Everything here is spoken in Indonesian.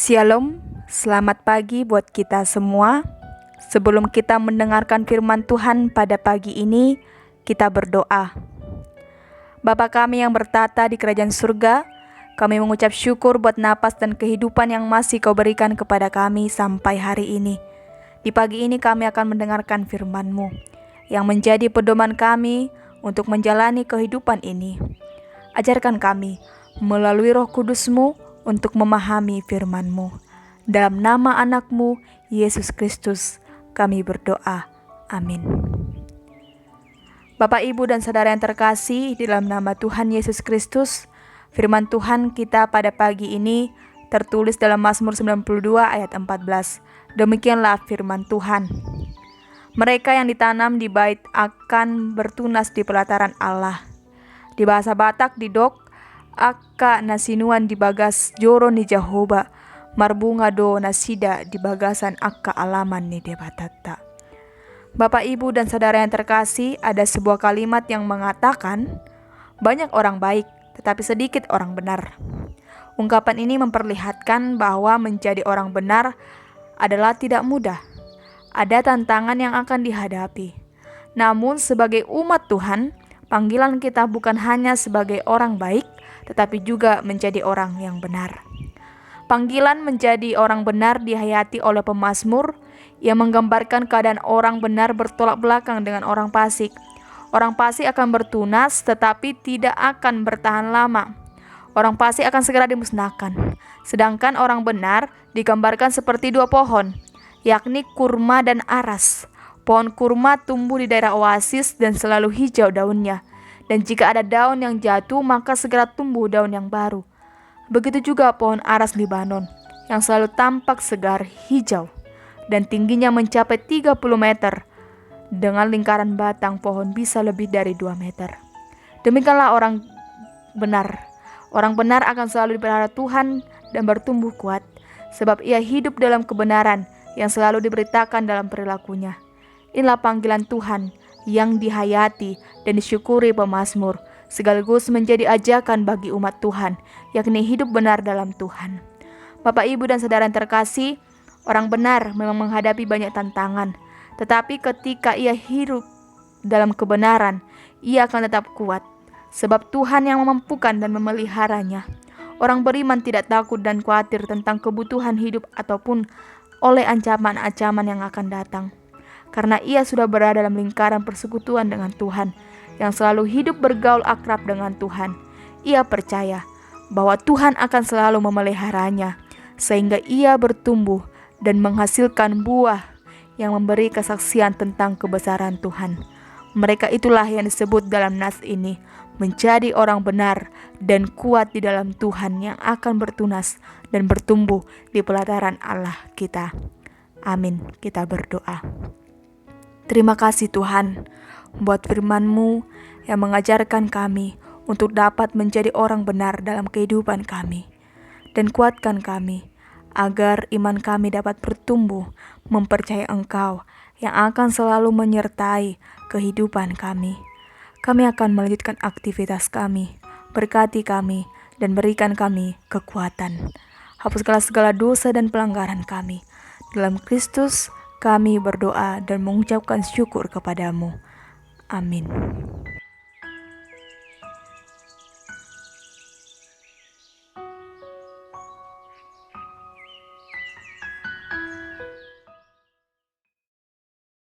Shalom, selamat pagi buat kita semua. Sebelum kita mendengarkan firman Tuhan pada pagi ini, kita berdoa. Bapa kami yang bertata di kerajaan surga, kami mengucap syukur buat napas dan kehidupan yang masih Kau berikan kepada kami sampai hari ini. Di pagi ini kami akan mendengarkan firman-Mu, yang menjadi pedoman kami untuk menjalani kehidupan ini. Ajarkan kami melalui Roh Kudus-Mu untuk memahami firman-Mu. Dalam nama anak-Mu, Yesus Kristus, kami berdoa. Amin. Bapak, Ibu, dan Saudara yang terkasih, di dalam nama Tuhan Yesus Kristus, firman Tuhan kita pada pagi ini tertulis dalam Mazmur 92 ayat 14. Demikianlah firman Tuhan. Mereka yang ditanam di bait akan bertunas di pelataran Allah. Di bahasa Batak didok, Akka nasinuan di bagas joro ni Jehovah, marbunga do nasida di bagasan akka alaman ni debatata. Bapak, Ibu, dan Saudara yang terkasih, ada sebuah kalimat yang mengatakan, banyak orang baik, tetapi sedikit orang benar. Ungkapan ini memperlihatkan bahwa menjadi orang benar adalah tidak mudah. Ada tantangan yang akan dihadapi. Namun sebagai umat Tuhan, panggilan kita bukan hanya sebagai orang baik, tetapi juga menjadi orang yang benar. Panggilan menjadi orang benar dihayati oleh pemazmur yang menggambarkan keadaan orang benar bertolak belakang dengan orang fasik. Orang fasik akan bertunas tetapi tidak akan bertahan lama. Orang fasik akan segera dimusnahkan. Sedangkan orang benar digambarkan seperti dua pohon, yakni kurma dan aras. Pohon kurma tumbuh di daerah oasis dan selalu hijau daunnya. Dan jika ada daun yang jatuh, maka segera tumbuh daun yang baru. Begitu juga pohon aras Libanon, yang selalu tampak segar hijau, dan tingginya mencapai 30 meter. Dengan lingkaran batang pohon bisa lebih dari 2 meter. Demikianlah orang benar. Orang benar akan selalu dipelihara Tuhan dan bertumbuh kuat, sebab ia hidup dalam kebenaran yang selalu diberitakan dalam perilakunya. Inilah panggilan Tuhan yang dihayati dan disyukuri pemazmur, sekaligus menjadi ajakan bagi umat Tuhan, yakni hidup benar dalam Tuhan. Bapak, Ibu, dan Saudara yang terkasih, orang benar memang menghadapi banyak tantangan, tetapi ketika ia hidup dalam kebenaran, ia akan tetap kuat, sebab Tuhan yang memampukan dan memeliharanya. Orang beriman tidak takut dan khawatir tentang kebutuhan hidup ataupun oleh ancaman-ancaman yang akan datang, karena ia sudah berada dalam lingkaran persekutuan dengan Tuhan, yang selalu hidup bergaul akrab dengan Tuhan. Ia percaya bahwa Tuhan akan selalu memeliharanya, sehingga ia bertumbuh dan menghasilkan buah yang memberi kesaksian tentang kebesaran Tuhan. Mereka itulah yang disebut dalam nas ini, menjadi orang benar dan kuat di dalam Tuhan, yang akan bertunas dan bertumbuh di pelataran Allah kita. Amin. Kita berdoa. Terima kasih Tuhan buat firman-Mu yang mengajarkan kami untuk dapat menjadi orang benar dalam kehidupan kami. Dan kuatkan kami agar iman kami dapat bertumbuh mempercayai Engkau yang akan selalu menyertai kehidupan kami. Kami akan melanjutkan aktivitas kami. Berkati kami dan berikan kami kekuatan. Hapuskanlah segala dosa dan pelanggaran kami. Dalam Kristus kami berdoa dan mengucapkan syukur kepadamu. Amin.